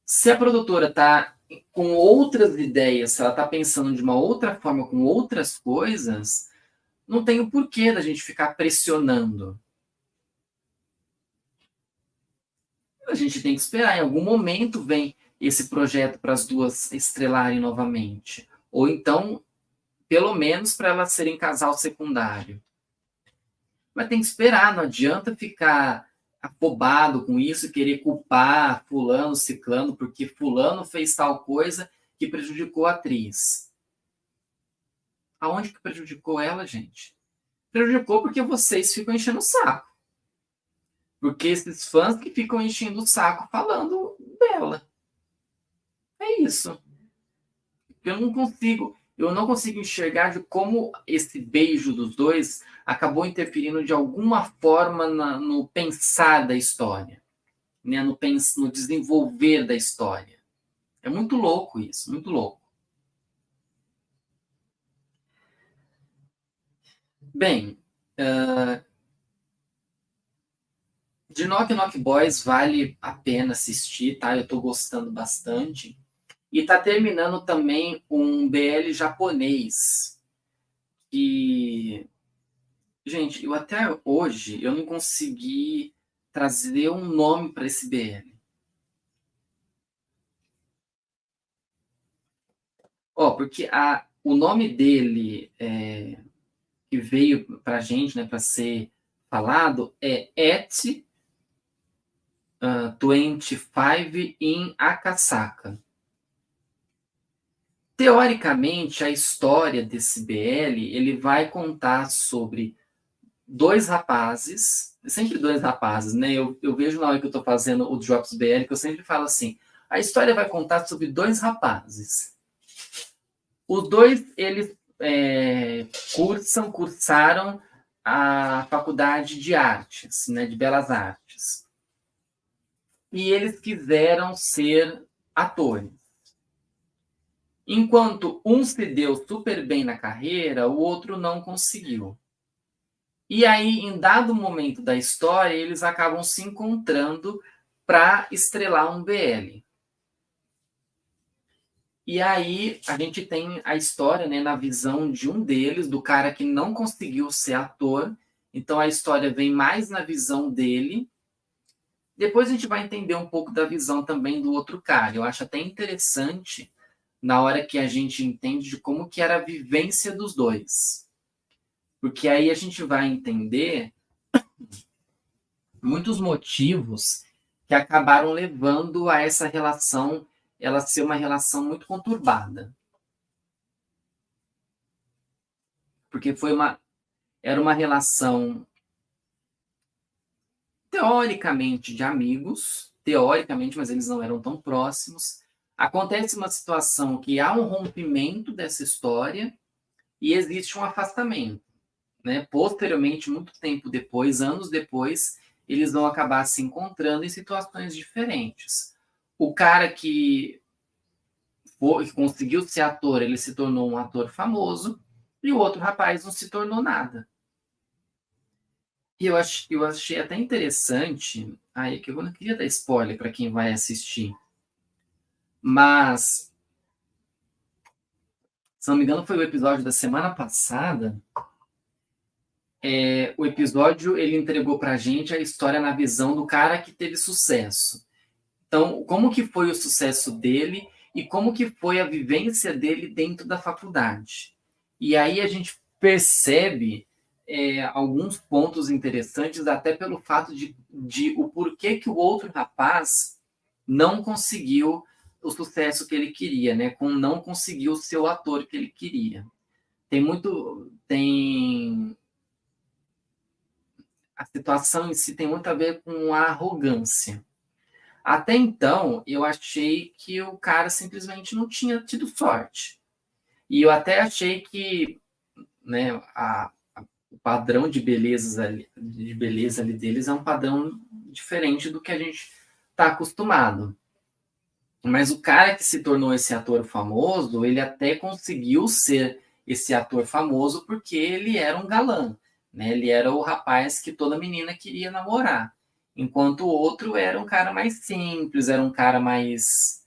Se a produtora está com outras ideias, se ela está pensando de uma outra forma, com outras coisas, não tem o porquê da gente ficar pressionando. A gente tem que esperar. Em algum momento vem esse projeto para as duas estrelarem novamente. Ou então, pelo menos para elas serem casal secundário. Mas tem que esperar, não adianta ficar afobado com isso e querer culpar fulano, ciclano, porque fulano fez tal coisa que prejudicou a atriz. Aonde que prejudicou ela, gente? Prejudicou porque vocês ficam enchendo o saco. Porque esses fãs que ficam enchendo o saco falando dela. É isso. Eu não consigo enxergar de como esse beijo dos dois acabou interferindo de alguma forma no pensar da história, né? No desenvolver da história. É muito louco isso, muito louco. Bem, de Knock Knock Boys vale a pena assistir, tá? Eu tô gostando bastante. E tá terminando também um BL japonês. E, gente, eu até hoje eu não consegui trazer um nome para esse BL. Ó, porque o nome dele que veio pra gente, né, para ser falado, é Et 25 in Akasaka. Teoricamente, a história desse BL, ele vai contar sobre dois rapazes, sempre dois rapazes, né? Eu vejo na hora que eu estou fazendo o Drops BL, que eu sempre falo assim, a história vai contar sobre dois rapazes. Os dois, eles cursaram a faculdade de artes, né, de belas artes. E eles quiseram ser atores. Enquanto um se deu super bem na carreira, o outro não conseguiu. E aí, em dado momento da história, eles acabam se encontrando para estrelar um BL. E aí, a gente tem a história, né, na visão de um deles, do cara que não conseguiu ser ator. Então, a história vem mais na visão dele. Depois a gente vai entender um pouco da visão também do outro cara. Eu acho até interessante na hora que a gente entende de como que era a vivência dos dois. Porque aí a gente vai entender muitos motivos que acabaram levando a essa relação ela ser uma relação muito conturbada. Porque era uma relação teoricamente de amigos, teoricamente, mas eles não eram tão próximos. Acontece uma situação que há um rompimento dessa história e existe um afastamento. Né? Posteriormente, muito tempo depois, anos depois, eles vão acabar se encontrando em situações diferentes. O cara que conseguiu ser ator, ele se tornou um ator famoso, e o outro rapaz não se tornou nada. E eu achei até interessante, aí que eu não queria dar spoiler para quem vai assistir, mas, se não me engano, foi o episódio da semana passada. O episódio ele entregou para a gente a história na visão do cara que teve sucesso. Então, como que foi o sucesso dele e como que foi a vivência dele dentro da faculdade. E aí a gente percebe alguns pontos interessantes, até pelo fato de o porquê que o outro rapaz não conseguiu o sucesso que ele queria, né? Não conseguiu ser o ator que ele queria. A situação em si tem muito a ver com a arrogância. Até então, eu achei que o cara simplesmente não tinha tido sorte. E eu até achei que, né, o padrão de beleza ali deles é um padrão diferente do que a gente está acostumado. Mas o cara que se tornou esse ator famoso, ele até conseguiu ser esse ator famoso porque ele era um galã. Né? Ele era o rapaz que toda menina queria namorar. Enquanto o outro era um cara mais simples, era um cara mais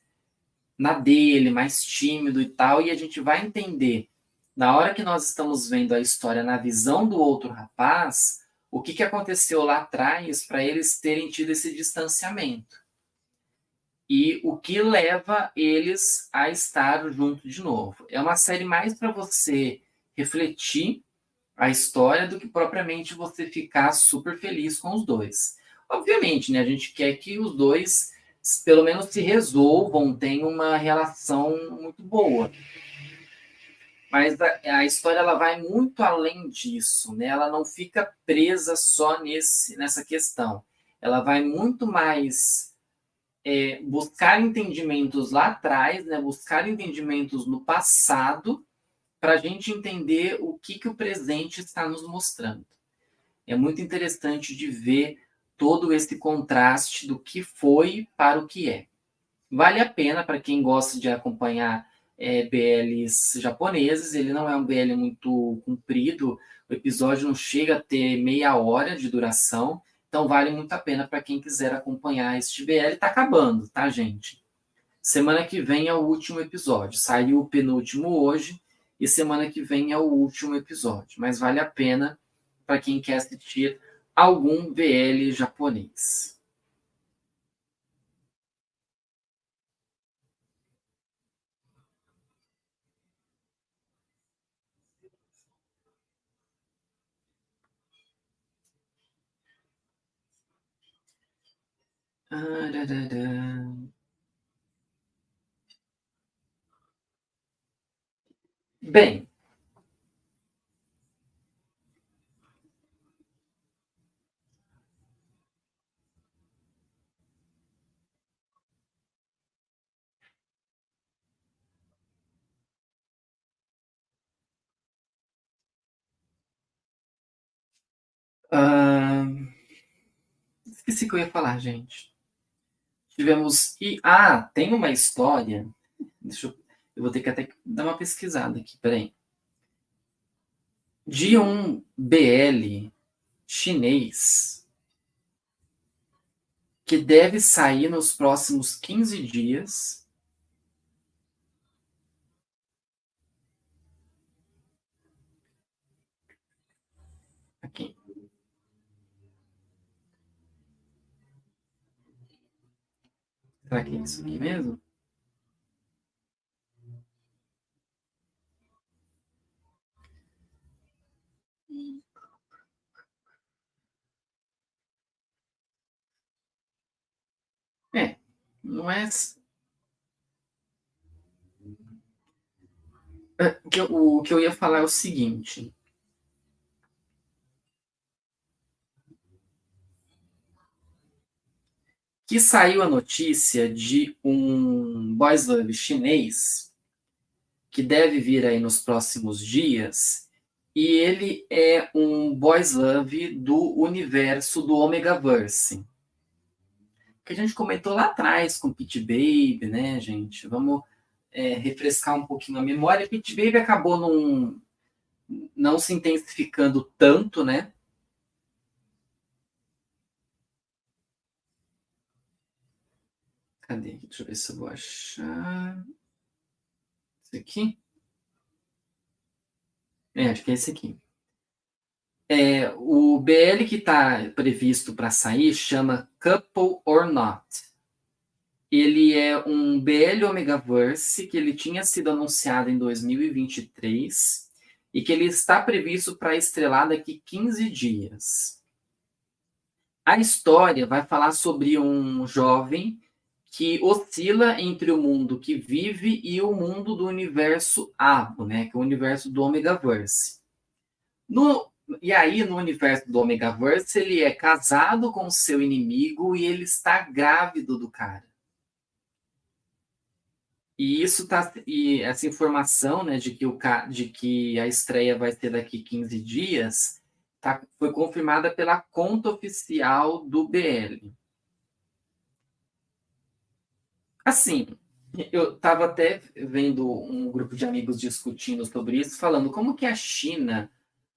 na dele, mais tímido e tal. E a gente vai entender, na hora que nós estamos vendo a história na visão do outro rapaz, o que aconteceu lá atrás para eles terem tido esse distanciamento. E o que leva eles a estar junto de novo. É uma série mais para você refletir a história do que propriamente você ficar super feliz com os dois. Obviamente, né, a gente quer que os dois pelo menos se resolvam, tenham uma relação muito boa. Mas a história ela vai muito além disso, né? Ela não fica presa só nessa questão. Ela vai muito mais buscar entendimentos lá atrás, né? Buscar entendimentos no passado, para a gente entender o que o presente está nos mostrando. É muito interessante de ver todo esse contraste do que foi para o que é. Vale a pena para quem gosta de acompanhar BLs japoneses. Ele não é um BL muito comprido, o episódio não chega a ter meia hora de duração, Então vale muito a pena para quem quiser acompanhar este VL. Tá acabando, tá, gente? Semana que vem é o último episódio. Saiu o penúltimo hoje e semana que vem é o último episódio. Mas vale a pena para quem quer assistir algum VL japonês. Bem, esqueci o que eu ia falar, gente. Tivemos. Tem uma história. Eu vou ter que até dar uma pesquisada aqui, peraí. De um BL chinês que deve sair nos próximos 15 dias. Aqui. Será que é isso aqui mesmo? É, não é. O que eu ia falar é o seguinte. Que saiu a notícia de um boys love chinês que deve vir aí nos próximos dias, e ele é um boys love do universo do Omegaverse. Que a gente comentou lá atrás com Pit Baby, né, gente? Vamos refrescar um pouquinho a memória. Pit Baby acabou não se intensificando tanto, né? Cadê? Deixa eu ver se eu vou achar. Esse aqui? Acho que é esse aqui. O BL que está previsto para sair chama Couple or Not. Ele é um BL Omegaverse que ele tinha sido anunciado em 2023 e que ele está previsto para estrelar daqui 15 dias. A história vai falar sobre um jovem que oscila entre o mundo que vive e o mundo do universo Abo, né, que é o universo do Omegaverse. E aí, no universo do Omegaverse, ele é casado com seu inimigo e ele está grávido do cara. E essa informação, né, de que a estreia vai ser daqui 15 dias, foi confirmada pela conta oficial do BL. Assim, eu estava até vendo um grupo de amigos discutindo sobre isso, falando como que a China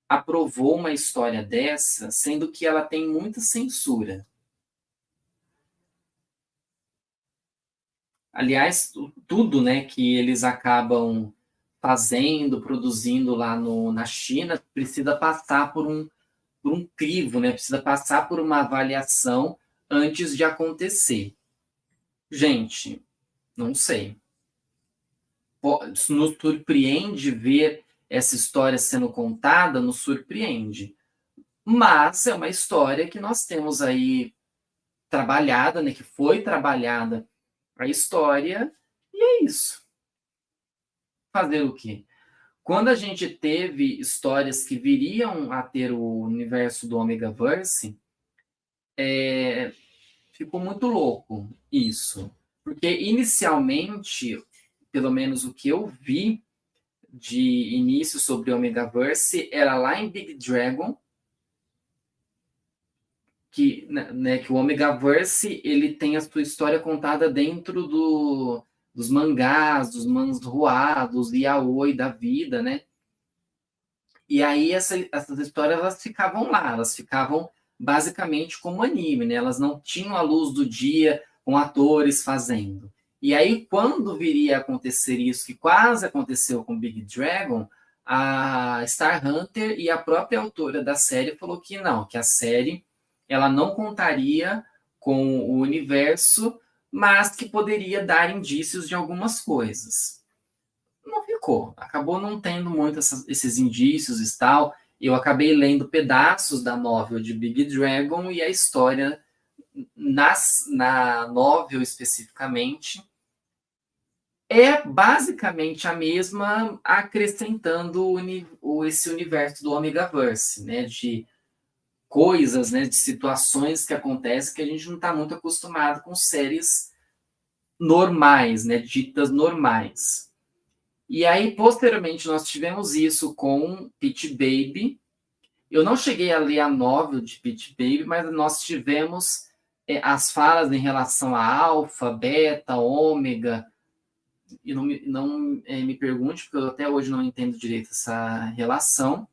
aprovou uma história dessa, sendo que ela tem muita censura. Aliás, tudo, né, que eles acabam fazendo, produzindo lá na China, precisa passar por um crivo, né? Precisa passar por uma avaliação antes de acontecer. Gente, não sei. Nos surpreende ver essa história sendo contada, nos surpreende. Mas é uma história que nós temos aí trabalhada, né? Que foi trabalhada a história, e é isso. Fazer o quê? Quando a gente teve histórias que viriam a ter o universo do Omegaverse, ficou muito louco isso. Porque inicialmente, pelo menos o que eu vi de início sobre o Omegaverse era lá em Big Dragon, que o Omegaverse ele tem a sua história contada dentro dos mangás, dos manhwa, dos yaoi da vida, né? E aí essas histórias elas ficavam lá, elas ficavam basicamente como anime, né? Elas não tinham a luz do dia com atores fazendo. E aí, quando viria a acontecer isso, que quase aconteceu com Big Dragon, a Star Hunter e a própria autora da série falou que não, que a série ela não contaria com o universo, mas que poderia dar indícios de algumas coisas. Não ficou, acabou não tendo muito esses indícios e tal. Eu acabei lendo pedaços da novel de Big Dragon e a história na novel especificamente é basicamente a mesma, acrescentando esse universo do Omegaverse, né? De coisas, né? De situações que acontecem que a gente não está muito acostumado com séries normais, né? Ditas normais. E aí, posteriormente, nós tivemos isso com Peach Baby. Eu não cheguei a ler a novel de Peach Baby, mas nós tivemos as falas em relação a alfa, beta, ômega. E não me pergunte, porque eu até hoje não entendo direito essa relação.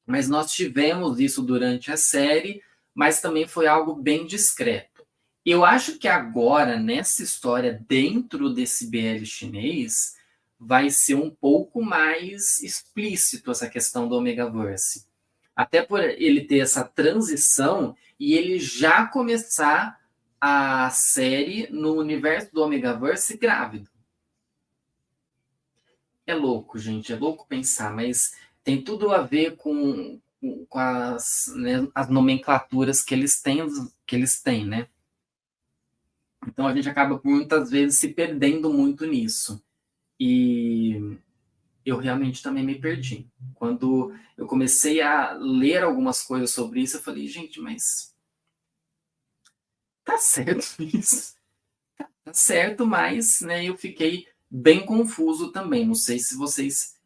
Mas nós tivemos isso durante a série, mas também foi algo bem discreto. Eu acho que agora, nessa história, dentro desse BL chinês, vai ser um pouco mais explícito essa questão do Omegaverse. Até por ele ter essa transição e ele já começar a série no universo do Omegaverse grávido. É louco, gente, é louco pensar, mas tem tudo a ver com as, né, as nomenclaturas que eles têm, né? Então a gente acaba muitas vezes se perdendo muito nisso. E eu realmente também me perdi. Quando eu comecei a ler algumas coisas sobre isso, eu falei, gente, mas tá certo isso? Tá certo, mas né, eu fiquei bem confuso também. Não sei se vocês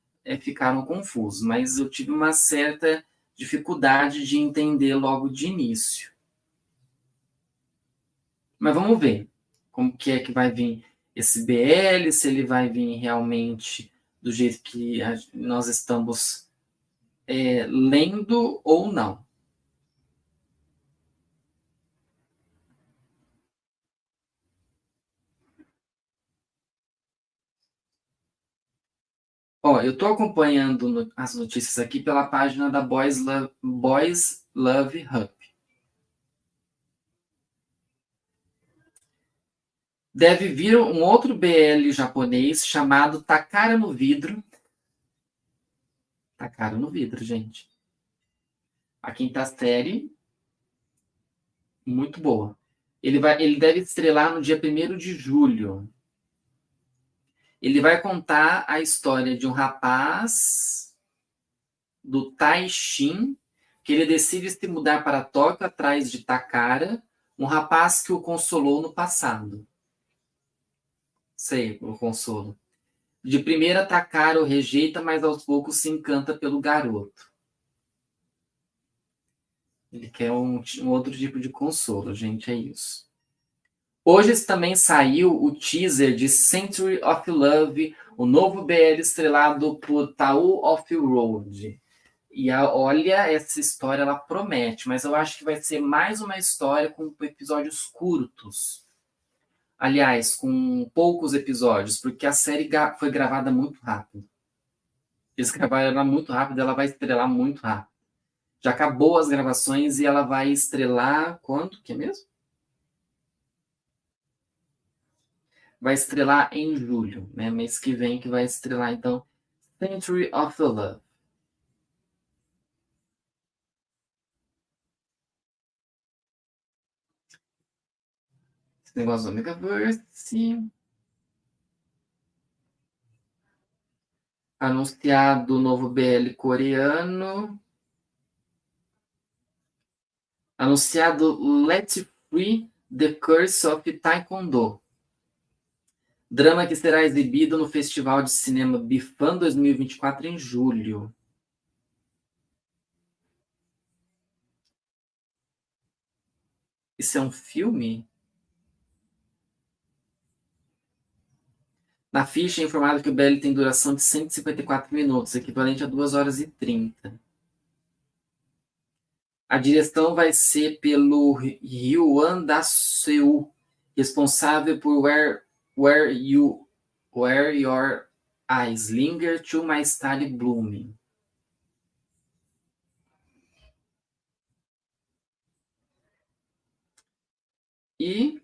ficaram confusos, mas eu tive uma certa dificuldade de entender logo de início. Mas vamos ver como que é que vai vir esse BL, se ele vai vir realmente do jeito que nós estamos lendo ou não. Ó, eu estou acompanhando as notícias aqui pela página da Boys Love Hub. Deve vir um outro BL japonês chamado Takara no Vidro. Takara no Vidro, gente. A quinta série, muito boa. Ele deve estrelar no dia 1º de julho. Ele vai contar a história de um rapaz do Taishin, que ele decide se mudar para Tóquio atrás de Takara, um rapaz que o consolou no passado. Sei, o consolo. De primeira, Takara o rejeita, mas aos poucos se encanta pelo garoto. Ele quer um outro tipo de consolo, gente, é isso. Hoje também saiu o teaser de Century of Love, o novo BL estrelado por Tao of Road. E olha, essa história ela promete, mas eu acho que vai ser mais uma história com episódios curtos. Aliás, com poucos episódios, porque a série foi gravada muito rápido. Eles gravaram ela muito rápido, ela vai estrelar muito rápido. Já acabou as gravações e ela vai estrelar quando? Que é mesmo? Vai estrelar em julho, né? Mês que vem que vai estrelar, então, Century of the Love. Esse negócio do Omegaverse. Anunciado o novo BL coreano. Anunciado Let's Free The Curse of Taekwondo. Drama que será exibido no Festival de Cinema Bifan 2024 em julho. Isso é um filme? Na ficha é informado que o BL tem duração de 154 minutos, equivalente a 2 horas e 30. A direção vai ser pelo Ryuan Da-seu, responsável por Where Your Eyes Linger to My Starry Blooming. E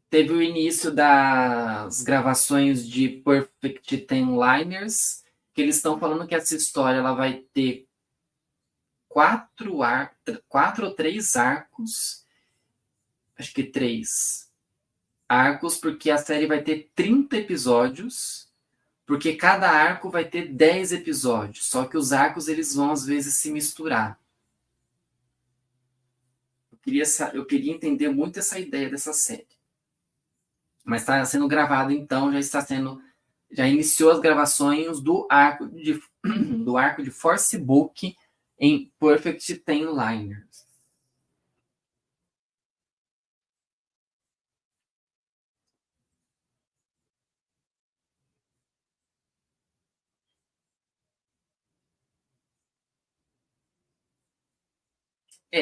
teve o início das gravações de Perfect Ten Liners, que eles estão falando que essa história ela vai ter 4 ou 3 arcos, acho que 3 arcos, porque a série vai ter 30 episódios, porque cada arco vai ter 10 episódios, só que os arcos eles vão às vezes se misturar. Eu queria entender muito essa ideia dessa série. Mas está sendo gravado, então, já iniciou as gravações do arco de Force Book em Perfect Ten Liners.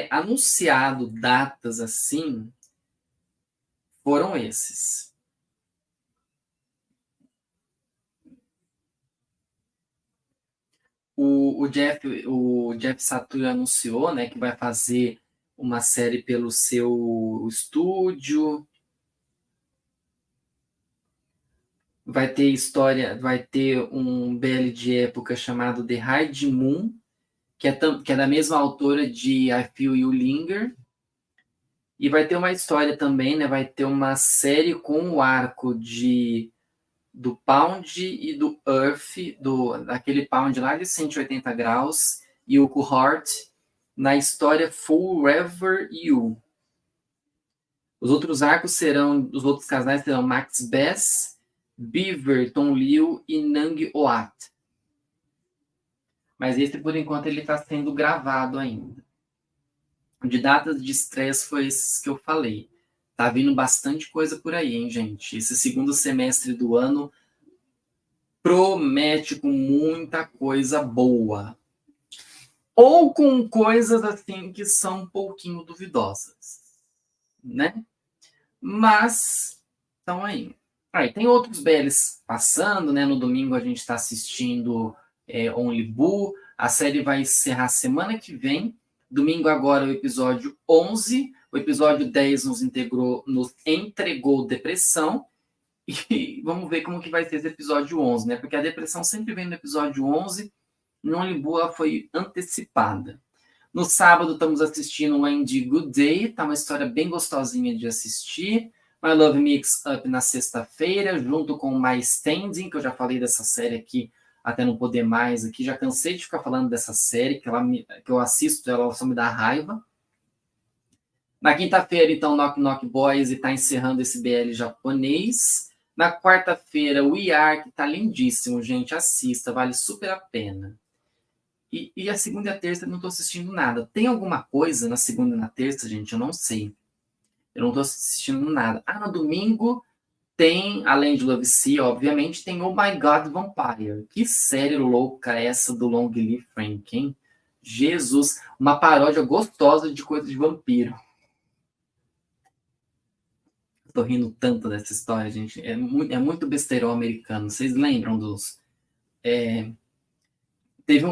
Anunciado datas assim, foram esses. O Jeff Satur anunciou, né, que vai fazer uma série pelo seu estúdio. Vai ter um BL de época chamado The Hard Moon, que é da mesma autora de I Feel You Linger. E vai ter uma história também, né? Vai ter uma série com o arco do Pound e do Earth, daquele Pound lá de 180 graus, e o Cohort, na história Forever You. Os outros casais serão Max Bess, Beaver, Tom Liu e Nang Oat. Mas esse, por enquanto, ele está sendo gravado ainda. De datas de estresse foi esses que eu falei. Tá vindo bastante coisa por aí, hein, gente? Esse segundo semestre do ano promete com muita coisa boa. Ou com coisas assim que são um pouquinho duvidosas, né? Mas estão aí. Aí tem outros BLs passando, né? No domingo a gente está assistindo Only Boo. A série vai encerrar semana que vem. Domingo agora o episódio 11. O episódio 10 nos entregou depressão. E vamos ver como que vai ser esse episódio 11, né? Porque a depressão sempre vem no episódio 11. No Only Boo ela foi antecipada. No sábado estamos assistindo o Andy Good Day. Tá uma história bem gostosinha de assistir. My Love Mix Up na sexta-feira, junto com My Standing, que eu já falei dessa série aqui até não poder mais aqui. Já cansei de ficar falando dessa série, que eu assisto, ela só me dá raiva. Na quinta-feira, então, Knock Knock Boys e tá encerrando esse BL japonês. Na quarta-feira, We Are, que tá lindíssimo, gente. Assista, vale super a pena. E a segunda e a terça eu não tô assistindo nada. Tem alguma coisa na segunda e na terça, gente? Eu não sei. Eu não tô assistindo nada. No domingo tem, além de Love Sea, obviamente, tem Oh My God Vampire. Que série louca essa do Long Live Frank, hein? Jesus, uma paródia gostosa de coisa de vampiro. Eu tô rindo tanto dessa história, gente. É muito besteirol americano. Vocês lembram dos...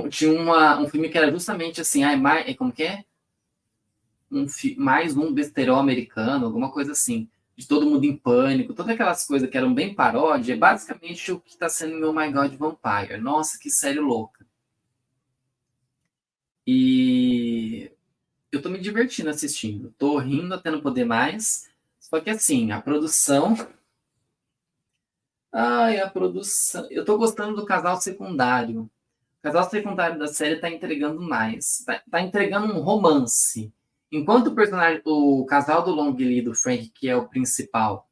Tinha um filme que era justamente assim, como que é? Mais um besterol americano, alguma coisa assim, de Todo Mundo em Pânico, todas aquelas coisas que eram bem paródia, é basicamente o que está sendo em Oh My God Vampire. Nossa, que série louca. E eu tô me divertindo assistindo, tô rindo até não poder mais, só que assim, a produção... eu tô gostando do casal secundário. O casal secundário da série tá entregando mais, tá entregando um romance. Enquanto o casal do Long Lee e do Frank, que é o principal,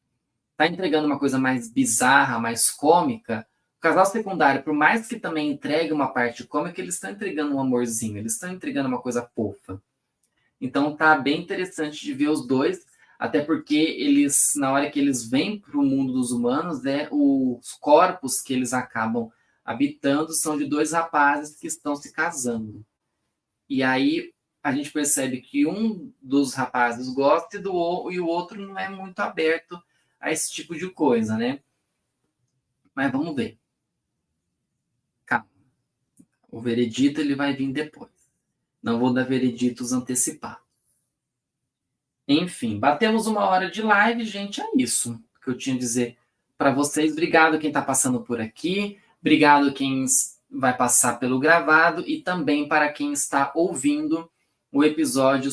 tá entregando uma coisa mais bizarra, mais cômica, o casal secundário, por mais que também entregue uma parte cômica, eles estão entregando um amorzinho, eles estão entregando uma coisa fofa. Então tá bem interessante de ver os dois, até porque eles, na hora que eles vêm para o mundo dos humanos, os corpos que eles acabam habitando são de 2 rapazes que estão se casando. E aí a gente percebe que um dos rapazes gosta e o outro não é muito aberto a esse tipo de coisa, né? Mas vamos ver. Calma. O veredito ele vai vir depois. Não vou dar vereditos antecipados. Enfim, batemos 1 hora de live, gente. É isso que eu tinha a dizer para vocês. Obrigado quem está passando por aqui. Obrigado quem vai passar pelo gravado e também para quem está ouvindo o episódio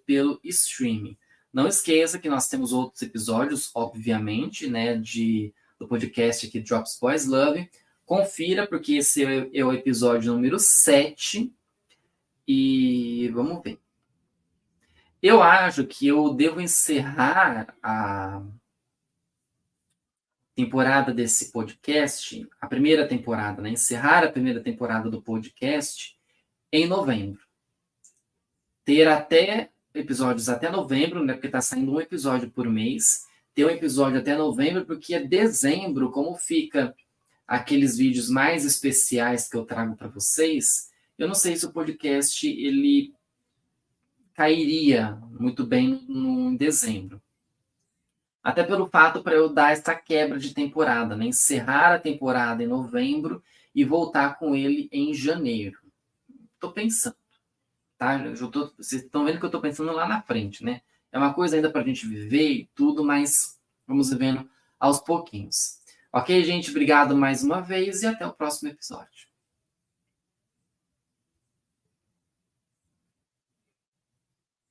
pelo streaming. Não esqueça que nós temos outros episódios, obviamente, né, do podcast aqui Drops Boys Love. Confira, porque esse é o episódio número 7. E vamos ver. Eu acho que eu devo encerrar a temporada desse podcast, a primeira temporada, né? Encerrar a primeira temporada do podcast em novembro. Ter até episódios até novembro, né? Porque tá saindo um episódio por mês. Ter um episódio até novembro, porque é dezembro, como fica aqueles vídeos mais especiais que eu trago para vocês. Eu não sei se o podcast ele cairia muito bem em dezembro. Até pelo fato para eu dar essa quebra de temporada, né? Encerrar a temporada em novembro e voltar com ele em janeiro. Estou pensando, tá? Vocês estão vendo que eu estou pensando lá na frente, né? É uma coisa ainda para a gente viver e tudo, mas vamos vivendo aos pouquinhos. Ok, gente? Obrigado mais uma vez e até o próximo episódio.